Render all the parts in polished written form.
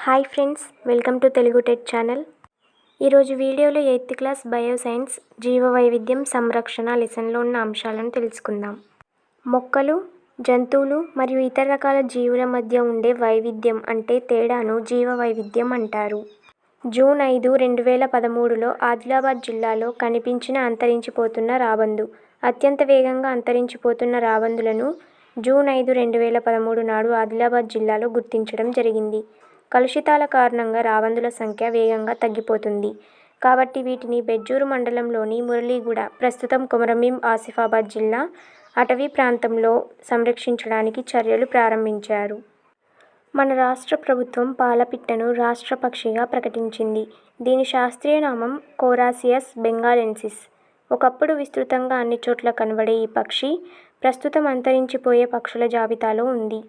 Hi friends, welcome to Telugu tech channel. ఈరోజు వీడియోలో 8th class bioscience జీవవైవిధ్యం సంరక్షణ లెసన్లో ఉన్న అంశాలను తెలుసుకుందాం. మొక్కలు, జంతువులు మరియు ఇతర రకాల జీవుల మధ్య ఉండే వైవిధ్యం అంటే తేడాను జీవవైవిధ్యం అంటారు. జూన్ 5, 2013లో ఆదిలాబాద్ జిల్లాలో కనిపించిన అంతరించిపోతున్న రాబందు. అత్యంత వేగంగా అంతరించిపోతున్న రాబందులను జూన్ 5, 2013 నాడు ఆదిలాబాద్ జిల్లాలో గుర్తించడం జరిగింది. కలుషితాల కారణంగా రాబందుల సంఖ్య వేగంగా తగ్గిపోతుంది. కాబట్టి వీటిని బెజ్జూర్ మండలంలోని మురళీగూడ, ప్రస్తుతం కొమరంభీం ఆసిఫాబాద్ జిల్లా అటవీ ప్రాంతంలో సంరక్షించడానికి చర్యలు ప్రారంభించారు. మన రాష్ట్ర ప్రభుత్వం పాలపిట్టను రాష్ట్ర పక్షిగా ప్రకటించింది. దీని శాస్త్రీయ నామం కోరాసియస్ బెంగాలెన్సిస్. ఒకప్పుడు విస్తృతంగా అన్ని చోట్ల కనబడే ఈ పక్షి ప్రస్తుతం అంతరించిపోయే పక్షుల జాబితాలో ఉంది.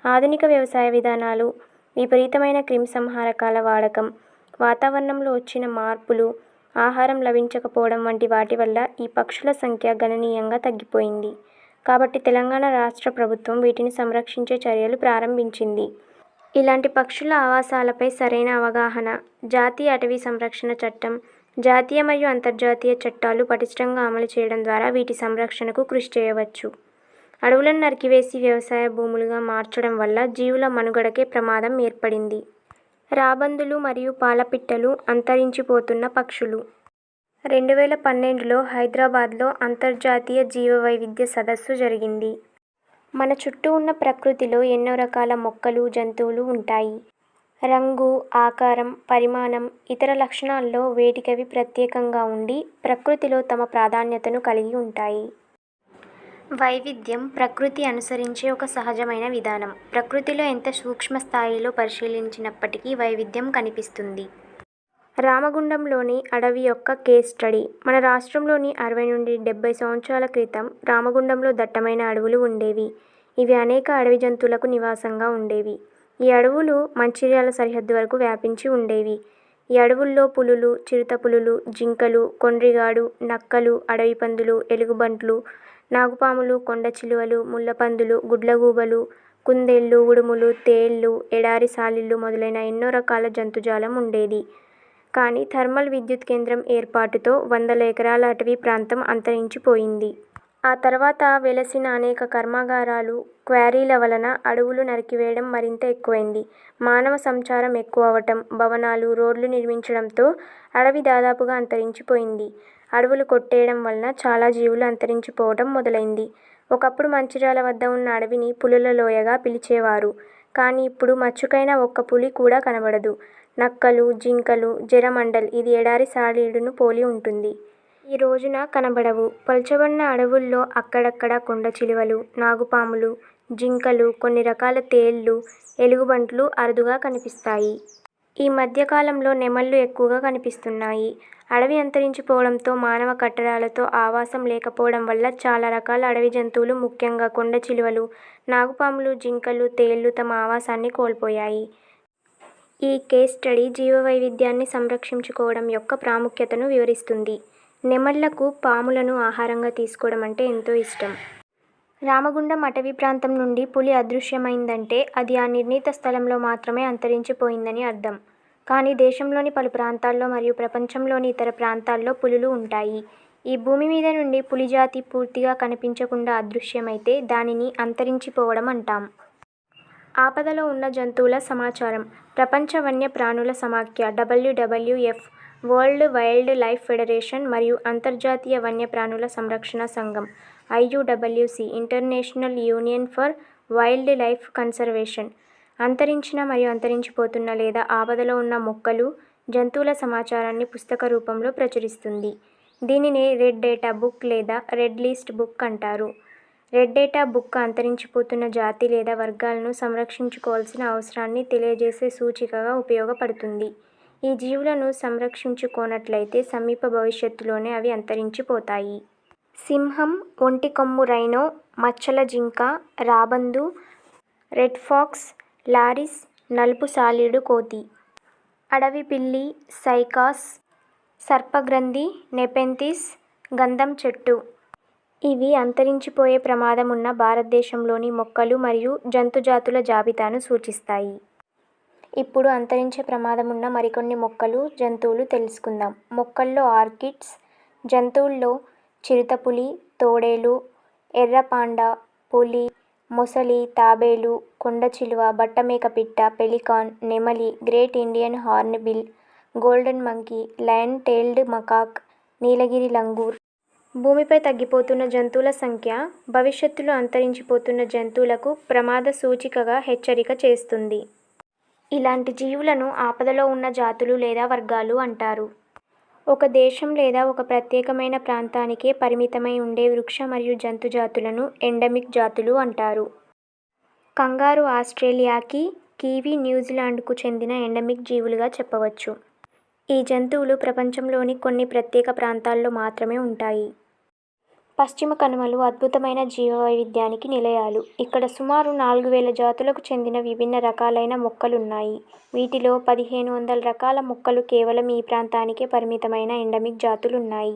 ఆధునిక వ్యవసాయ విధానాలు, విపరీతమైన క్రిమిసంహారకాల వాడకం, వాతావరణంలో వచ్చిన మార్పులు, ఆహారం లభించకపోవడం వంటి వాటి వల్ల ఈ పక్షుల సంఖ్య గణనీయంగా తగ్గిపోయింది. కాబట్టి తెలంగాణ రాష్ట్ర ప్రభుత్వం వీటిని సంరక్షించే చర్యలు ప్రారంభించింది. ఇలాంటి పక్షుల ఆవాసాలపై సరైన అవగాహన, జాతీయ అటవీ సంరక్షణ చట్టం, జాతీయ మరియు అంతర్జాతీయ చట్టాలు పటిష్టంగా అమలు చేయడం ద్వారా వీటి సంరక్షణకు కృషి చేయవచ్చు. అడవులను నరికివేసి వ్యవసాయ భూములుగా మార్చడం వల్ల జీవుల మనుగడకే ప్రమాదం ఏర్పడింది. రాబందులు మరియు పాలపిట్టలు అంతరించిపోతున్న పక్షులు. 2012లో హైదరాబాద్లో అంతర్జాతీయ జీవవైవిధ్య సదస్సు జరిగింది. మన చుట్టూ ఉన్న ప్రకృతిలో ఎన్నో రకాల మొక్కలు, జంతువులు ఉంటాయి. రంగు, ఆకారం, పరిమాణం, ఇతర లక్షణాల్లో వేటికవి ప్రత్యేకంగా ఉండి ప్రకృతిలో తమ ప్రాధాన్యతను కలిగి ఉంటాయి. వైవిధ్యం ప్రకృతి అనుసరించే ఒక సహజమైన విధానం. ప్రకృతిలో ఎంత సూక్ష్మ స్థాయిలో పరిశీలించినప్పటికీ వైవిధ్యం కనిపిస్తుంది. రామగుండంలోని అడవి యొక్క కేస్ స్టడీ. మన రాష్ట్రంలోని 60 నుండి 70 సంవత్సరాల క్రితం రామగుండంలో దట్టమైన అడవులు ఉండేవి. ఇవి అనేక అడవి జంతువులకు నివాసంగా ఉండేవి. ఈ అడవులు మంచిర్యాల సరిహద్దు వరకు వ్యాపించి ఉండేవి. ఈ అడవుల్లో పులులు, చిరుతపులులు, జింకలు, కొండ్రిగాడు, నక్కలు, అడవి పందులు, ఎలుగుబంట్లు, నాగుపాములు, కొండచిలువలు, ముళ్ళపందులు, గుడ్లగూబలు, కుందేళ్లు, ఉడుములు, తేళ్లు, ఎడారి సాలీళ్లు మొదలైన ఎన్నో రకాల జంతుజాలం ఉండేది. కానీ థర్మల్ విద్యుత్ కేంద్రం ఏర్పాటుతో వందల ఎకరాల అటవీ ప్రాంతం అంతరించిపోయింది. ఆ తర్వాత వెలసిన అనేక కర్మాగారాలు, క్వారీల వలన అడవులు నరికివేయడం మరింత ఎక్కువైంది. మానవ సంచారం ఎక్కువవటం, భవనాలు, రోడ్లు నిర్మించడంతో అడవి దాదాపుగా అంతరించిపోయింది. అడవులు కొట్టేయడం వలన చాలా జీవులు అంతరించిపోవడం మొదలైంది. ఒకప్పుడు మంచిర్యాల వద్ద ఉన్న అడవిని పులుల లోయగా పిలిచేవారు. కానీ ఇప్పుడు మచ్చుకైన ఒక్క పులి కూడా కనబడదు. నక్కలు, జింకలు, జెరమండల్ ఇది ఎడారి సాలీడును పోలి ఉంటుంది. ఈ రోజున కనబడవు. పల్చబడిన అడవుల్లో అక్కడక్కడ కొండచిలువలు, నాగుపాములు, జింకలు, కొన్ని రకాల తేళ్లు, ఎలుగుబంట్లు అరుదుగా కనిపిస్తాయి. ఈ మధ్యకాలంలో నెమళ్లు ఎక్కువగా కనిపిస్తున్నాయి. అడవి అంతరించిపోవడంతో మానవ కట్టడాలతో ఆవాసం లేకపోవడం వల్ల చాలా రకాల అడవి జంతువులు, ముఖ్యంగా కొండచిలువలు, నాగుపాములు, జింకలు, తేళ్లు తమ ఆవాసాన్ని కోల్పోయాయి. ఈ కేస్ స్టడీ జీవవైవిధ్యాన్ని సంరక్షించుకోవడం యొక్క ప్రాముఖ్యతను వివరిస్తుంది. నెమళ్లకు పాములను ఆహారంగా తీసుకోవడం అంటే ఎంతో ఇష్టం. రామగుండం అటవీ ప్రాంతం నుండి పులి అదృశ్యమైందంటే అది ఆ నిర్ణీత స్థలంలో మాత్రమే అంతరించిపోయిందని అర్థం. కానీ దేశంలోని పలు ప్రాంతాల్లో మరియు ప్రపంచంలోని ఇతర ప్రాంతాల్లో పులులు ఉంటాయి. ఈ భూమి మీద నుండి పులి జాతి పూర్తిగా కనిపించకుండా అదృశ్యమైతే దానిని అంతరించిపోవడం అంటాం. ఆపదలో ఉన్న జంతువుల సమాచారం. ప్రపంచ వన్య ప్రాణుల సమాఖ్య WWF, world wildlife federation మరియు అంతర్జాతీయ వన్యప్రాణుల సంరక్షణ సంఘం IUWC, international union for wildlife conservation అంతరించిన మరియు అంతరించిపోతున్న లేదా ఆపదలో ఉన్న మొక్కలు, జంతువుల సమాచారాన్ని పుస్తక రూపంలో ప్రచురిస్తుంది. దీనినే రెడ్ డేటా బుక్ లేదా రెడ్ లిస్ట్ బుక్ అంటారు. రెడ్ డేటా బుక్ అంతరించిపోతున్న జాతి లేదా వర్గాలను సంరక్షించుకోవాల్సిన అవసరాన్ని తెలియజేసే సూచికగా ఉపయోగపడుతుంది. ఈ జీవులను సంరక్షించుకోనట్లయితే సమీప భవిష్యత్తులోనే అవి అంతరించిపోతాయి. సింహం, ఒంటికొమ్ము రైనో, మచ్చల జింక, రాబందు, రెడ్ ఫాక్స్, లారిస్, నలుపు సాలీడు కోతి, అడవి పిల్లి, సైకాస్, సర్పగ్రంథి, నెపెంతిస్, గంధం చెట్టు ఇవి అంతరించిపోయే ప్రమాదం ఉన్న భారతదేశంలోని మొక్కలు మరియు జంతుజాతుల జాబితాను సూచిస్తాయి. ఇప్పుడు అంతరించే ప్రమాదం ఉన్న మరికొన్ని మొక్కలు, జంతువులు తెలుసుకుందాం. మొక్కల్లో ఆర్కిడ్స్, జంతువుల్లో చిరుతపులి, తోడేలు, ఎర్రపాండా, పులి, మొసలి, తాబేలు, కొండచిలువ, బట్టమేకపిట్ట, పెలికాన్, నెమలి, great Indian hornbill, golden monkey, lion tailed macaque, Nilgiri langur. భూమిపై తగ్గిపోతున్న జంతువుల సంఖ్య భవిష్యత్తులో అంతరించిపోతున్న జంతువులకు ప్రమాద సూచికగా హెచ్చరిక చేస్తుంది. ఇలాంటి జీవులను ఆపదలో ఉన్న జాతులు లేదా వర్గాలు అంటారు. ఒక దేశం లేదా ఒక ప్రత్యేకమైన ప్రాంతానికే పరిమితమై ఉండే వృక్ష మరియు జంతు జాతులను ఎండమిక్ జాతులు అంటారు. కంగారు ఆస్ట్రేలియాకి, కివీ న్యూజిలాండ్కు చెందిన ఎండమిక్ జీవులుగా చెప్పవచ్చు. ఈ జంతువులు ప్రపంచంలోని కొన్ని ప్రత్యేక ప్రాంతాల్లో మాత్రమే ఉంటాయి. పశ్చిమ కనుమలు అద్భుతమైన జీవవైవిధ్యానికి నిలయాలు. ఇక్కడ సుమారు 4000 జాతులకు చెందిన విభిన్న రకాలైన మొక్కలున్నాయి. వీటిలో 1500 రకాల మొక్కలు కేవలం ఈ ప్రాంతానికే పరిమితమైన ఎండమిక్ జాతులున్నాయి.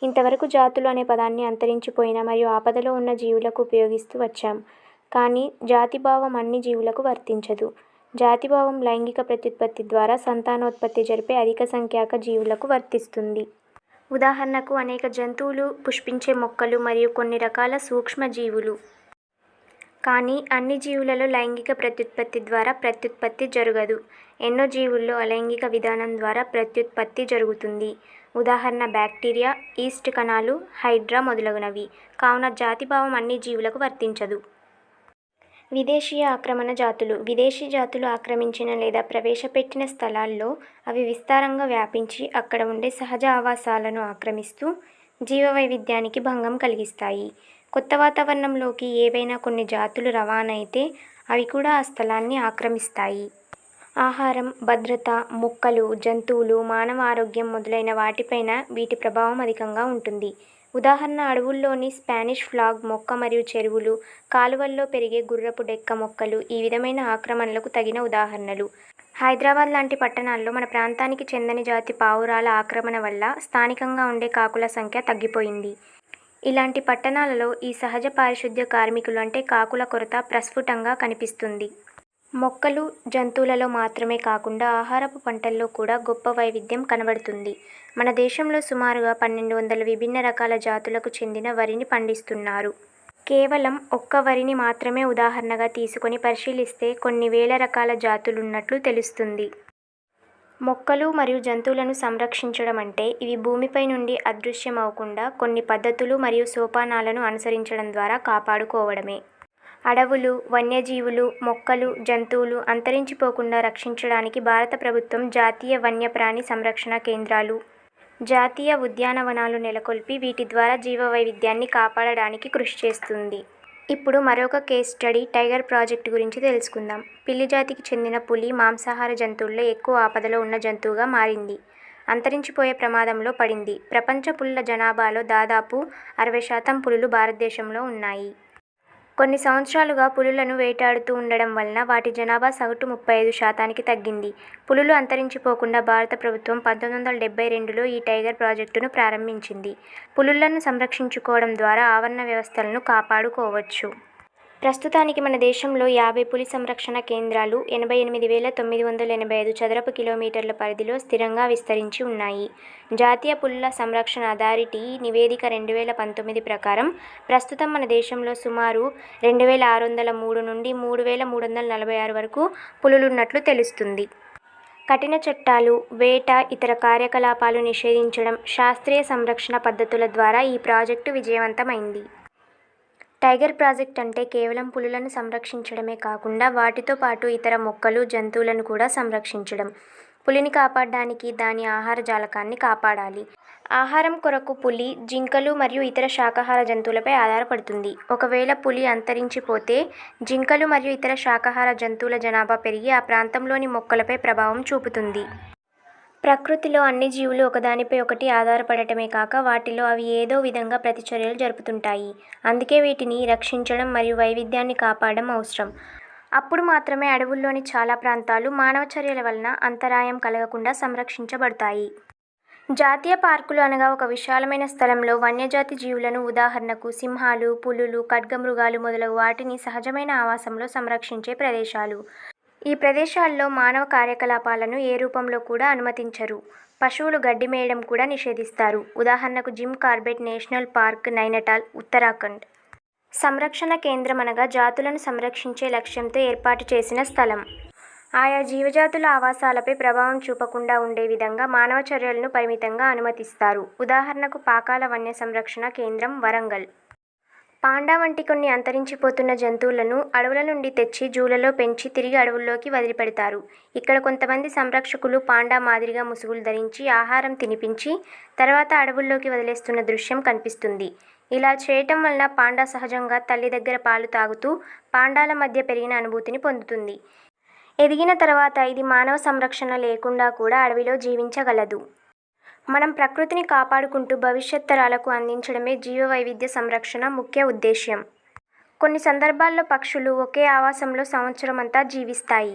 ఇంతవరకు జాతులు అనే పదాన్ని అంతరించిపోయిన మరియు ఆపదలో ఉన్న జీవులకు ఉపయోగిస్తూ వచ్చాం. కానీ జాతిభావం అన్ని జీవులకు వర్తించదు. జాతిభావం లైంగిక ప్రత్యుత్పత్తి ద్వారా సంతానోత్పత్తి జరిపే అధిక సంఖ్యాక జీవులకు వర్తిస్తుంది. ఉదాహరణకు అనేక జంతువులు, పుష్పించే మొక్కలు మరియు కొన్ని రకాల సూక్ష్మ జీవులు. కానీ అన్ని జీవులలో లైంగిక ప్రత్యుత్పత్తి ద్వారా ప్రత్యుత్పత్తి జరగదు. ఎన్నో జీవుల్లో అలైంగిక విధానం ద్వారా ప్రత్యుత్పత్తి జరుగుతుంది. ఉదాహరణ బ్యాక్టీరియా, ఈస్ట్ కణాలు, హైడ్రా మొదలగునవి. కావున జాతిభావం అన్ని జీవులకు వర్తించదు. విదేశీయ ఆక్రమణ జాతులు. విదేశీ జాతులు ఆక్రమించిన లేదా ప్రవేశపెట్టిన స్థలాల్లో అవి విస్తారంగా వ్యాపించి అక్కడ ఉండే సహజ ఆవాసాలను ఆక్రమిస్తూ జీవవైవిధ్యానికి భంగం కలిగిస్తాయి. కొత్త వాతావరణంలోకి ఏవైనా కొన్ని జాతులు రవాణైతే అవి కూడా ఆ స్థలాన్ని ఆక్రమిస్తాయి. ఆహారం, భద్రత, మొక్కలు, జంతువులు, మానవ ఆరోగ్యం మొదలైన వాటిపైన వీటి ప్రభావం అధికంగా ఉంటుంది. ఉదాహరణ అడవుల్లోని స్పానిష్ ఫ్లాగ్ మొక్క మరియు చెరువులు, కాలువల్లో పెరిగే గుర్రపు డెక్క మొక్కలు ఈ విధమైన ఆక్రమణలకు తగిన ఉదాహరణలు. హైదరాబాద్ లాంటి పట్టణాల్లో మన ప్రాంతానికి చెందని జాతి పావురాల ఆక్రమణ వల్ల స్థానికంగా ఉండే కాకుల సంఖ్య తగ్గిపోయింది. ఇలాంటి పట్టణాలలో ఈ సహజ పారిశుద్ధ్య కార్మికులు అంటే కాకుల కొరత ప్రస్ఫుటంగా కనిపిస్తుంది. మొక్కలు, జంతువులలో మాత్రమే కాకుండా ఆహారపు పంటల్లో కూడా గొప్ప వైవిధ్యం కనబడుతుంది. మన దేశంలో సుమారుగా 1200 విభిన్న రకాల జాతులకు చెందిన వరిని పండిస్తున్నారు. కేవలం ఒక్క వరిని మాత్రమే ఉదాహరణగా తీసుకొని పరిశీలిస్తే కొన్ని వేల రకాల జాతులున్నట్లు తెలుస్తుంది. మొక్కలు మరియు జంతువులను సంరక్షించడం అంటే ఇవి భూమిపై నుండి అదృశ్యమవకుండా కొన్ని పద్ధతులు మరియు సోపానాలను అనుసరించడం ద్వారా కాపాడుకోవడమే. అడవులు, వన్యజీవులు, మొక్కలు, జంతువులు అంతరించిపోకుండా రక్షించడానికి భారత ప్రభుత్వం జాతీయ వన్యప్రాణి సంరక్షణ కేంద్రాలు, జాతీయ ఉద్యానవనాలు నెలకొల్పి వీటి ద్వారా జీవవైవిధ్యాన్ని కాపాడడానికి కృషి చేస్తుంది. ఇప్పుడు మరొక కేస్ స్టడీ టైగర్ ప్రాజెక్టు గురించి తెలుసుకుందాం. పిల్లి జాతికి చెందిన పులి మాంసాహార జంతువుల్లో ఎక్కువ ఆపదలో ఉన్న జంతువుగా మారింది. అంతరించిపోయే ప్రమాదంలో పడింది. ప్రపంచ పులుల జనాభాలో దాదాపు 60% పులులు భారతదేశంలో ఉన్నాయి. కొన్ని సంవత్సరాలుగా పులులను వేటాడుతూ ఉండడం వలన వాటి జనాభా సగటు 35% తగ్గింది. పులులు అంతరించిపోకుండా భారత ప్రభుత్వం 1972లో ఈ టైగర్ ప్రాజెక్టును ప్రారంభించింది. పులులను సంరక్షించుకోవడం ద్వారా ఆవరణ వ్యవస్థలను కాపాడుకోవచ్చు. ప్రస్తుతానికి మన దేశంలో 50 పులి సంరక్షణ కేంద్రాలు 88,985 చదరపు కిలోమీటర్ల పరిధిలో స్థిరంగా విస్తరించి ఉన్నాయి. జాతీయ పులుల సంరక్షణ అథారిటీ నివేదిక 2019 ప్రకారం ప్రస్తుతం మన దేశంలో సుమారు 2603 నుండి 3346 వరకు పులులున్నట్లు తెలుస్తుంది. కఠిన చట్టాలు, వేట, ఇతర కార్యకలాపాలు నిషేధించడం, శాస్త్రీయ సంరక్షణ పద్ధతుల ద్వారా ఈ ప్రాజెక్టు విజయవంతమైంది. టైగర్ ప్రాజెక్ట్ అంటే కేవలం పులులను సంరక్షించడమే కాకుండా వాటితో పాటు ఇతర మొక్కలు, జంతువులను కూడా సంరక్షించడం. పులిని కాపాడడానికి దాని ఆహార జాలకాన్ని కాపాడాలి. ఆహారం కొరకు పులి, జింకలు మరియు ఇతర శాకాహార జంతువులపై ఆధారపడుతుంది. ఒకవేళ పులి అంతరించిపోతే జింకలు మరియు ఇతర శాకాహార జంతువుల జనాభా పెరిగి ఆ ప్రాంతంలోని మొక్కలపై ప్రభావం చూపుతుంది. ప్రకృతిలో అన్ని జీవులు ఒకదానిపై ఒకటి ఆధారపడటమే కాక వాటిలో అవి ఏదో విధంగా ప్రతిచర్యలు జరుపుతుంటాయి. అందుకే వీటిని రక్షించడం మరియు వైవిధ్యాన్ని కాపాడడం అవసరం. అప్పుడు మాత్రమే అడవుల్లోని చాలా ప్రాంతాలు మానవ చర్యల వలన అంతరాయం కలగకుండా సంరక్షించబడతాయి. జాతీయ పార్కులు అనగా ఒక విశాలమైన స్థలంలో వన్యజాతి జీవులను ఉదాహరణకు సింహాలు, పులులు, ఖడ్గమృగాలు మొదలగు వాటిని సహజమైన ఆవాసంలో సంరక్షించే ప్రదేశాలు. ఈ ప్రదేశాల్లో మానవ కార్యకలాపాలను ఏ రూపంలో కూడా అనుమతించరు. పశువులు గడ్డి మేయడం కూడా నిషేధిస్తారు. ఉదాహరణకు Jim Corbett national park, Nainital, Uttarakhand. సంరక్షణ కేంద్రం అనగా జాతులను సంరక్షించే లక్ష్యంతో ఏర్పాటు చేసిన స్థలం. ఆయా జీవజాతుల ఆవాసాలపై ప్రభావం చూపకుండా ఉండే విధంగా మానవ చర్యలను పరిమితంగా అనుమతిస్తారు. ఉదాహరణకు పాకాల వన్య సంరక్షణ కేంద్రం, వరంగల్. పాండా వంటి కొన్ని అంతరించిపోతున్న జంతువులను అడవుల నుండి తెచ్చి జూలలో పెంచి తిరిగి అడవుల్లోకి వదిలిపెడతారు. ఇక్కడ కొంతమంది సంరక్షకులు పాండా మాదిరిగా ముసుగులు ధరించి ఆహారం తినిపించి తర్వాత అడవుల్లోకి వదిలేస్తున్న దృశ్యం కనిపిస్తుంది. ఇలా చేయటం వలన పాండా సహజంగా తల్లి దగ్గర పాలు తాగుతూ పాండాల మధ్య పెరిగిన అనుభూతిని పొందుతుంది. ఎదిగిన తర్వాత ఇది మానవ సంరక్షణ లేకుండా కూడా అడవిలో జీవించగలదు. మనం ప్రకృతిని కాపాడుకుంటూ భవిష్యత్ తరాలకు అందించడమే జీవవైవిధ్య సంరక్షణ ముఖ్య ఉద్దేశ్యం. కొన్ని సందర్భాల్లో పక్షులు ఒకే ఆవాసంలో సంవత్సరమంతా జీవిస్తాయి.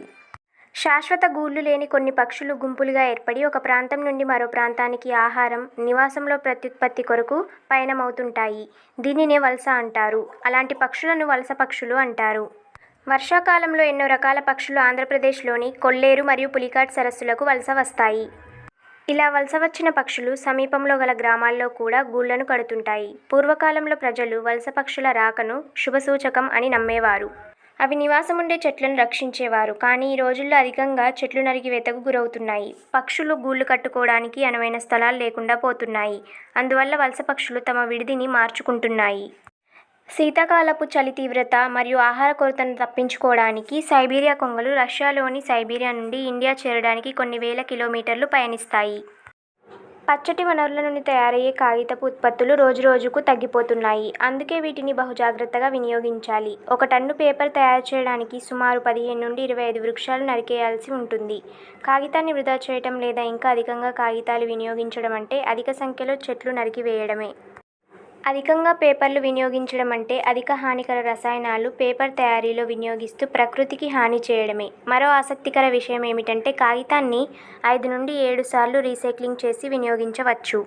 శాశ్వత గూళ్ళు లేని కొన్ని పక్షులు గుంపులుగా ఏర్పడి ఒక ప్రాంతం నుండి మరో ప్రాంతానికి ఆహారం, నివాసంలో ప్రత్యుత్పత్తి కొరకు పయనమవుతుంటాయి. దీనినే వలస అంటారు. అలాంటి పక్షులను వలస పక్షులు అంటారు. వర్షాకాలంలో ఎన్నో రకాల పక్షులు ఆంధ్రప్రదేశ్లోని కొల్లేరు మరియు పులికాట్ సరస్సులకు వలస వస్తాయి. ఇలా వలస వచ్చిన పక్షులు సమీపంలో గల గ్రామాల్లో కూడా గూళ్లను కడుతుంటాయి. పూర్వకాలంలో ప్రజలు వలస పక్షుల రాకను శుభసూచకం అని నమ్మేవారు. అవి నివాసముండే చెట్లను రక్షించేవారు. కానీ ఈ రోజుల్లో అధికంగా చెట్లు నరికివేతకు గురవుతున్నాయి. పక్షులు గూళ్లు కట్టుకోవడానికి అనువైన స్థలాలు లేకుండా పోతున్నాయి. అందువల్ల వలస పక్షులు తమ విడిదిని మార్చుకుంటున్నాయి. శీతాకాలపు చలి తీవ్రత మరియు ఆహార కొరతను తప్పించుకోవడానికి సైబీరియా కొంగలు రష్యాలోని సైబీరియా నుండి ఇండియా చేరడానికి కొన్ని వేల కిలోమీటర్లు పయనిస్తాయి. పచ్చటి వనరుల నుండి తయారయ్యే కాగితపు ఉత్పత్తులు రోజురోజుకు తగ్గిపోతున్నాయి. అందుకే వీటిని బహుజాగ్రత్తగా వినియోగించాలి. 1 టన్ను పేపర్ తయారు చేయడానికి సుమారు 15 నుండి 25 వృక్షాలు నరికేయాల్సి ఉంటుంది. కాగితాన్ని వృధా చేయటం లేదా ఇంకా అధికంగా కాగితాలు వినియోగించడం అంటే అధిక సంఖ్యలో చెట్లు నరికివేయడమే. అధికంగా పేపర్లు వినియోగించడం అంటే అధిక హానికర రసాయనాలు పేపర్ తయారీలో వినియోగిస్తూ ప్రకృతికి హాని చేయడమే. మరో ఆసక్తికర విషయం ఏమిటంటే కాగితాన్ని 5 నుండి 7 సార్లు రీసైక్లింగ్ చేసి వినియోగించవచ్చు.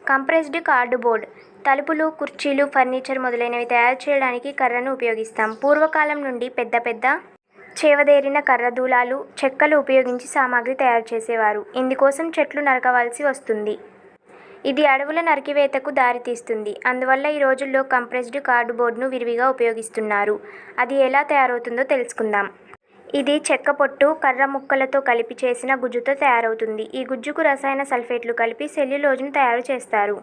Compressed cardboard. తలుపులు, కుర్చీలు, ఫర్నిచర్ మొదలైనవి తయారు చేయడానికి కర్రను ఉపయోగిస్తాం. పూర్వకాలం నుండి పెద్ద పెద్ద చేవదేరిన కర్ర దూలాలు, చెక్కలు ఉపయోగించి సామాగ్రి తయారు చేసేవారు. ఇందుకోసం చెట్లు నరకవలసి వస్తుంది. ఇది అడవుల నరికివేతకు దారితీస్తుంది. అందువల్ల ఈ రోజుల్లో కంప్రెస్డ్ కార్డుబోర్డ్ను విరివిగా ఉపయోగిస్తున్నారు. అది ఎలా తయారవుతుందో తెలుసుకుందాం. ఇది చెక్క పొట్టు, కర్ర ముక్కలతో కలిపి చేసిన గుజ్జుతో తయారవుతుంది. ఈ గుజ్జుకు రసాయన సల్ఫేట్లు కలిపి సెల్యులోజ్ను తయారు చేస్తారు.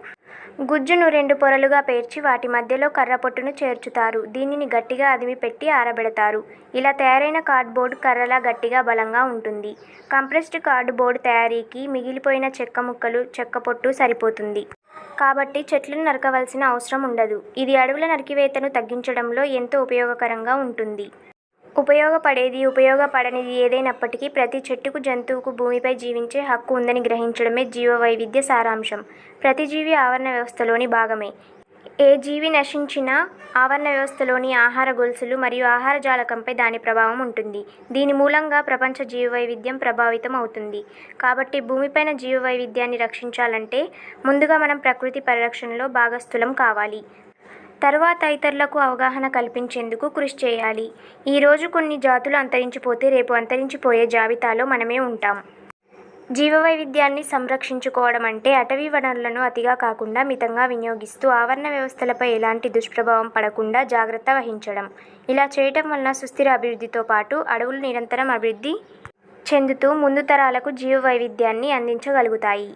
గుజ్జును 2 పొరలుగా పేర్చి వాటి మధ్యలో కర్ర పొట్టును చేర్చుతారు. దీనిని గట్టిగా అదిమి పెట్టి ఆరబెడతారు. ఇలా తయారైన కార్డ్బోర్డ్ కర్రలా గట్టిగా బలంగా ఉంటుంది. కంప్రెస్డ్ కార్డుబోర్డ్ తయారీకి మిగిలిపోయిన చెక్క ముక్కలు, చెక్క పొట్టు సరిపోతుంది. కాబట్టి చెట్లను నరకవలసిన అవసరం ఉండదు. ఇది అడవుల నరికివేతను తగ్గించడంలో ఎంతో ఉపయోగకరంగా ఉంటుంది. ఉపయోగపడేది, ఉపయోగపడనిది ఏదైనప్పటికీ ప్రతి చెట్టుకు, జంతువుకు భూమిపై జీవించే హక్కు ఉందని గ్రహించడమే జీవవైవిధ్య సారాంశం. ప్రతి జీవి ఆవరణ వ్యవస్థలోని భాగమే. ఏ జీవి నశించినా ఆవరణ వ్యవస్థలోని ఆహార గొలుసులు మరియు ఆహార జాలకంపై దాని ప్రభావం ఉంటుంది. దీని మూలంగా ప్రపంచ జీవవైవిధ్యం ప్రభావితం అవుతుంది. కాబట్టి భూమిపైన జీవవైవిధ్యాన్ని రక్షించాలంటే ముందుగా మనం ప్రకృతి పరిరక్షణలో భాగస్థులం కావాలి. తర్వాత ఇతరులకు అవగాహన కల్పించేందుకు కృషి చేయాలి. ఈరోజు కొన్ని జాతులు అంతరించిపోతే రేపు అంతరించిపోయే జాబితాలో మనమే ఉంటాం. జీవవైవిధ్యాన్ని సంరక్షించుకోవడం అంటే అటవీ వనరులను అతిగా కాకుండా మితంగా వినియోగిస్తూ ఆవరణ వ్యవస్థలపై ఎలాంటి దుష్ప్రభావం పడకుండా జాగ్రత్త వహించడం. ఇలా చేయటం వలన సుస్థిర అభివృద్ధితో పాటు అడవులు నిరంతరం అభివృద్ధి చెందుతూ ముందు తరాలకు జీవవైవిధ్యాన్ని అందించగలుగుతాయి.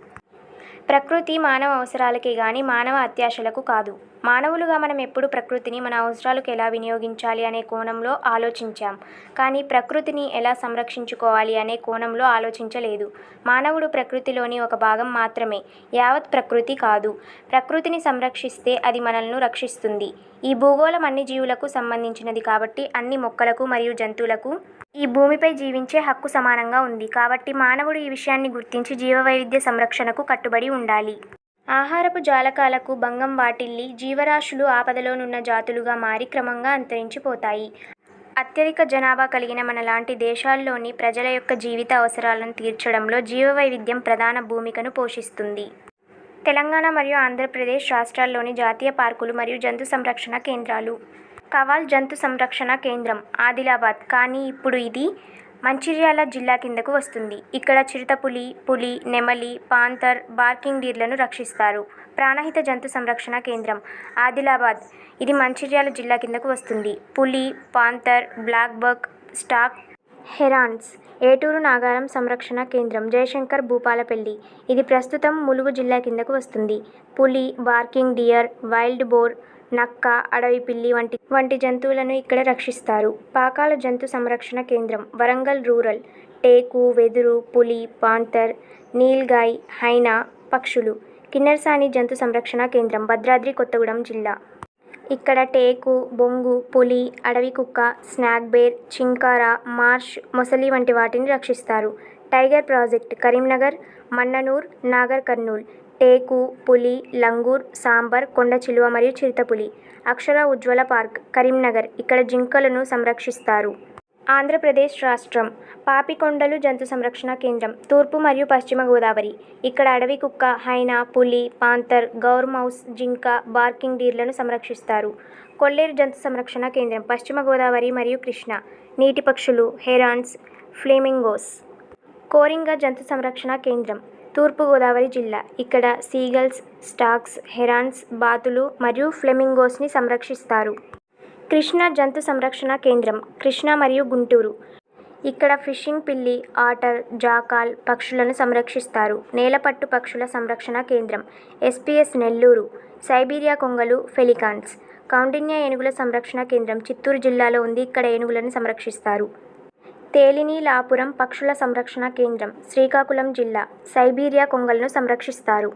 ప్రకృతి మానవ అవసరాలకే గాని మానవ అత్యాశలకు కాదు. మానవులుగా మనం ఎప్పుడు ప్రకృతిని మన అవసరాలకు ఎలా వినియోగించాలి అనే కోణంలో ఆలోచించాం. కానీ ప్రకృతిని ఎలా సంరక్షించుకోవాలి అనే కోణంలో ఆలోచించలేదు. మానవుడు ప్రకృతిలోని ఒక భాగం మాత్రమే, యావత్ ప్రకృతి కాదు. ప్రకృతిని సంరక్షిస్తే అది మనల్ని రక్షిస్తుంది. ఈ భూగోళం అన్ని జీవులకు సంబంధించినది కాబట్టి అన్ని మొక్కలకు మరియు జంతువులకు ఈ భూమిపై జీవించే హక్కు సమానంగా ఉంది. కాబట్టి మానవుడు ఈ విషయాన్ని గుర్తించి జీవవైవిధ్య సంరక్షణకు కట్టుబడి ఉండాలి. ఆహారపు జాలకాలకు భంగం వాటిల్లి జీవరాశులు ఆపదలోనున్న జాతులుగా మారి క్రమంగా అంతరించిపోతాయి. అత్యధిక జనాభా కలిగిన మనలాంటి దేశాల్లోని ప్రజల యొక్క జీవిత అవసరాలను తీర్చడంలో జీవవైవిధ్యం ప్రధాన భూమికను పోషిస్తుంది. తెలంగాణ మరియు ఆంధ్రప్రదేశ్ రాష్ట్రాల్లోని జాతీయ పార్కులు మరియు జంతు సంరక్షణ కేంద్రాలు కవాల్ జంతు సంరక్షణ కేంద్రం ఆదిలాబాద్, కానీ ఇప్పుడు ఇది మంచిర్యాల జిల్లా కిందకు వస్తుంది. ఇక్కడ చిరుతపులి, పులి, నెమలి, పాంథర్, బార్కింగ్ డీర్లను రక్షిస్తారు. ప్రాణహిత జంతు సంరక్షణ కేంద్రం ఆదిలాబాద్, ఇది మంచిర్యాల జిల్లా కిందకు వస్తుంది. పులి, panther, blackbuck, stork herons. Eturu Nagaram సంరక్షణ కేంద్రం జయశంకర్ భూపాలపల్లి, ఇది ప్రస్తుతం ములుగు జిల్లా కిందకు వస్తుంది. పులి, బార్కింగ్ డియర్, వైల్డ్ బోర్, నక్క, అడవి పిల్లి వంటి జంతువులను ఇక్కడ రక్షిస్తారు. పాకాల జంతు సంరక్షణ కేంద్రం వరంగల్ రూరల్, టేకు, వెదురు, పులి, పాంథర్, నీల్గాయ్, హైనా పక్షులు. కిన్నెరసాని జంతు సంరక్షణ కేంద్రం భద్రాద్రి కొత్తగూడెం జిల్లా, ఇక్కడ టేకు, బొంగు, పులి, అడవి కుక్క, స్నాక్ బేర్, చింకార, మార్ష్, మొసలి వంటి వాటిని రక్షిస్తారు. Tiger project Karimnagar, Mannanur, Nagar Kurnool. టేకు, పులి, లంగూర్, సాంబర్, కొండ చిలువ మరియు చిరుతపులి. అక్షర ఉజ్వల పార్క్ కరీంనగర్, ఇక్కడ జింకలను సంరక్షిస్తారు. ఆంధ్రప్రదేశ్ రాష్ట్రం పాపికొండలు జంతు సంరక్షణ కేంద్రం తూర్పు మరియు పశ్చిమ గోదావరి, ఇక్కడ అడవి కుక్క, హైనా, పులి, పాంథర్, గౌర్ మౌస్, జింక, బార్కింగ్ డీర్లను సంరక్షిస్తారు. కొల్లేరు జంతు సంరక్షణ కేంద్రం పశ్చిమ గోదావరి మరియు కృష్ణా, నీటి పక్షులు, హెరాన్స్, ఫ్లేమింగోస్. కోరింగ జంతు సంరక్షణ కేంద్రం తూర్పు గోదావరి జిల్లా, ఇక్కడ సీగల్స్, స్టాక్స్, హెరాన్స్, బాతులు మరియు ఫ్లెమింగోస్ని సంరక్షిస్తారు. కృష్ణా జంతు సంరక్షణ కేంద్రం కృష్ణా మరియు గుంటూరు, ఇక్కడ ఫిషింగ్ పిల్లి, ఆటర్, జాకాల్ పక్షులను సంరక్షిస్తారు. నేలపట్టు పక్షుల సంరక్షణ కేంద్రం ఎస్పీఎస్ నెల్లూరు, సైబీరియా కొంగలు, ఫెలికాన్స్. కౌండిన్య ఏనుగుల సంరక్షణ కేంద్రం చిత్తూరు జిల్లాలో ఉంది, ఇక్కడ ఏనుగులను సంరక్షిస్తారు. తేలినీలాపురం పక్షుల సంరక్షణ కేంద్రం శ్రీకాకుళం జిల్లా, సైబీరియా కొంగలను సంరక్షిస్తారు.